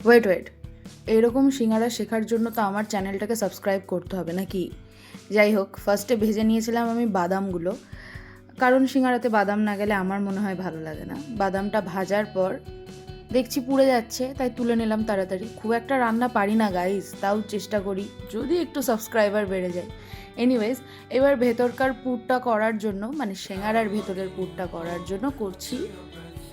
Wait, এরকম সিঙ্গারা শেখার জন্য তো আমার চ্যানেলটাকে সাবস্ক্রাইব করতে হবে নাকি? যাই হোক, ফার্স্টে ভেজে নিয়েছিলাম আমি বাদামগুলো, কারণ সিঙ্গারাতে বাদাম না গেলে আমার মনে হয় ভালো লাগে না। বাদামটা ভাজার পর দেখছি পুড়ে যাচ্ছে, তাই তুলে নিলাম তাড়াতাড়ি। খুব একটা রান্না পারি না গাইজ, তাও চেষ্টা করি যদি একটু সাবস্ক্রাইবার বেড়ে যায়। এনিওয়েজ, এবার ভেতরকার পুরটা করার জন্য, মানে সিঙ্গারার ভেতরের পুরটা করার জন্য করছি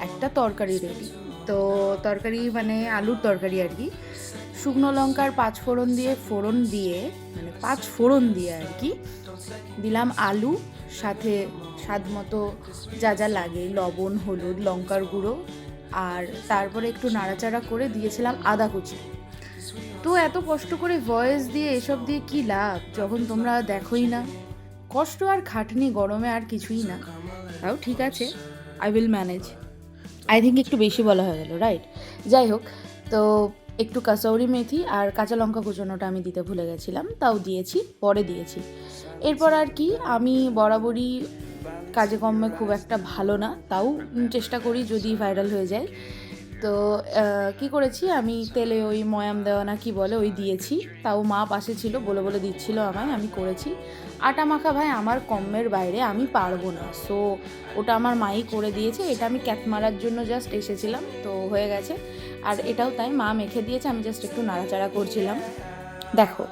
একটা তরকারি রেডি। তো তরকারি মানে আলুর তরকারি আর কি। শুকনো লঙ্কার 5 ফোড়ন দিয়ে মানে 5 ফোড়ন দিয়ে আর কি দিলাম আলু, সাথে স্বাদ মতো যা যা লাগে, লবণ, হলুদ, লঙ্কার গুঁড়ো, আর তারপরে একটু নাড়াচাড়া করে দিয়েছিলাম আদা কুচি। তো এত কষ্ট করে ভয়েস দিয়ে এসব দিয়ে কী লাভ যখন তোমরা দেখোই না? কষ্ট আর খাটনি গরমে আর কিছুই না। তাও ঠিক আছে, I will manage. I think একটু বেশি বলা হয়ে গেল, রাইট? যাই হোক, তো একটু কাসৌরি মেথি আর কাঁচা লঙ্কা কুচোনোটা আমি দিতে ভুলে গেছিলাম, তাও দিয়েছি, পরে দিয়েছি। এরপর আর কি, আমি বরাবরই কাজে কর্মে খুব একটা ভালো না, তাও চেষ্টা করি যদি ভাইরাল হয়ে যায়। তো কি করেছি, আমি তেলে ওই ময়াম দেওয়া না কি বলে ওই দিয়েছি, তাও মা পাশে ছিল, বলে বলে দিচ্ছিল আমায়, আমি করেছি। আটা মাখা ভাই আমার কম্মের বাইরে, আমি পারবো না, সো ওটা আমার মাই করে দিয়েছে। এটা আমি ক্যাপ মারার জন্য জাস্ট এসেছিলাম, তো হয়ে গেছে। আর এটাও তাই, মা মেখে দিয়েছে, আমি জাস্ট একটু নাড়াচাড়া করছিলাম। দেখো,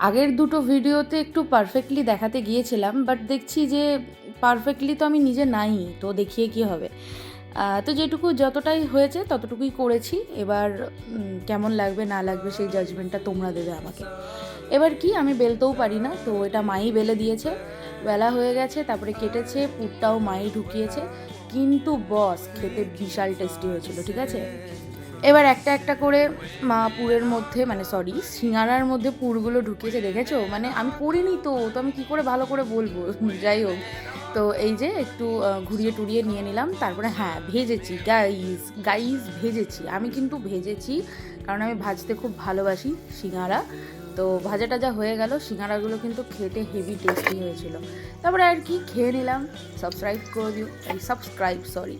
আগের দুটো ভিডিওতে একটু পারফেক্টলি দেখাতে গিয়েছিলাম, বাট দেখছি যে পারফেক্টলি তো আমি নিজে নাই, তো দেখিয়ে কি হবে। তো যেটুকু যতটাই হয়েছে ততটুকুই করেছি। এবার কেমন লাগবে না লাগবে সেই জাজমেন্টটা তোমরা দেবে আমাকে। এবার কি, আমি বেলতেও পারি না, তো এটা মাই বেলে দিয়েছে। বেলা হয়ে গেছে, তারপরে কেটেছে, পুরটাও মাই ঢুকিয়েছে। কিন্তু বস, খেতে বিশাল টেস্টি হয়েছিল, ঠিক আছে? এবার একটা একটা করে মা পুরের মধ্যে, মানে সরি, সিঙ্গারার মধ্যে পুরগুলো ঢুকিয়েছে, দেখেছো? মানে আমি করিনি তো আমি কী করে ভালো করে বলবো? যাই হোক, তো এই যে একটু ঘুরিয়ে টুরিয়ে নিয়ে নিলাম। তারপরে হ্যাঁ, ভেজেছি গাইজ ভেজেছি, আমি কিন্তু ভেজেছি, কারণ আমি ভাজতে খুব ভালোবাসি সিঙ্গারা। তো ভাজা টাজা হয়ে গেল, সিঙ্গারাগুলো কিন্তু খেতে হেভি টেস্টি হয়েছিল। তারপরে আর কি খেয়ে নিলাম। সাবস্ক্রাইব করে দিও, সরি।